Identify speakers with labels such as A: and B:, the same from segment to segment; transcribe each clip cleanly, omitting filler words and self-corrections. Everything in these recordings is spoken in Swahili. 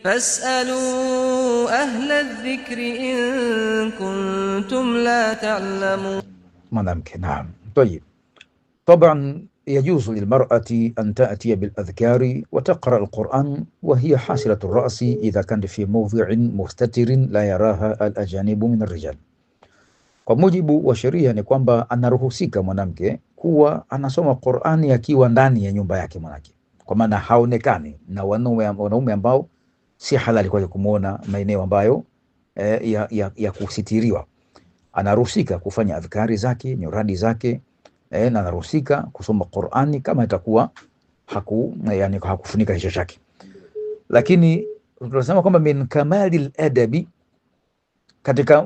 A: فاسألوا أهل الذكر إن كنتم لا تعلمون.
B: mwanamke. Naam, طيب. طبعا يجوز للمرأة أن تأتي بالأذكار وتقرأ القرآن وهي حاسرة الرأس إذا كانت في موضع مستتر لا يراها الأجانب من الرجال. Kwa mujibu wa sheria ni kwamba anaruhusika mwanamke kuwa anasoma Qur'ani akiwa ndani ya nyumba yake mwanamke, kwa maana haonekani na wanaume ambao si halali kwake kumuona maeneo ambayo ya kusitiriwa. Anaruhusika kufanya adhkari zake, nyoradi zake, na anaruhusika kusoma Qur'ani kama itakuwa hakufunika kichwa chake. Lakini tunasema kwamba min kamalil adabi, katika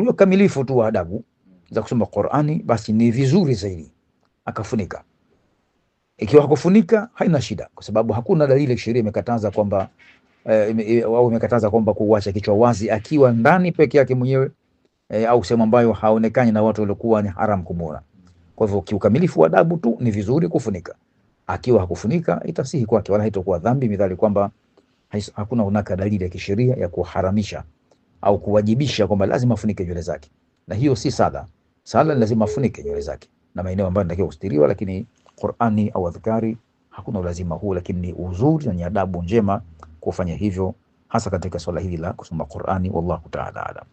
B: ukamilifu tu wa adabu za kusoma Qur'ani, basi ni vizuri zaidi akafunika. Ikiwa hakufunika haina shida, kwa sababu hakuna dalili sheria imekataza kwamba au imekataza kwamba kuacha kichwa wazi akiwa ndani peke yake mwenyewe, au sehemu ambayo haonekani na watu waliokuwa ni haram kumuona. Kwa hivyo kiukamilifu wa adabu tu ni vizuri kufunika. Akiwa hakufunika itasihi kwake, wala haitakuwa dhambi, midhali kwamba hakuna unaka dalili ya kisheria ya kuharamisha au kuwajibisha kwamba lazima afunike nywele zake, na hiyo si sala. Sala lazima afunike nywele zake na maeneo ambayo yanatakiwa kustiriwa, lakini Qur'ani au adhkari hakuna ulazima huu, lakini ni uzuri na ni adabu njema kufanya hivyo, hasa katika swala hili la kusoma Qur'ani. Wallahu ta'ala alam.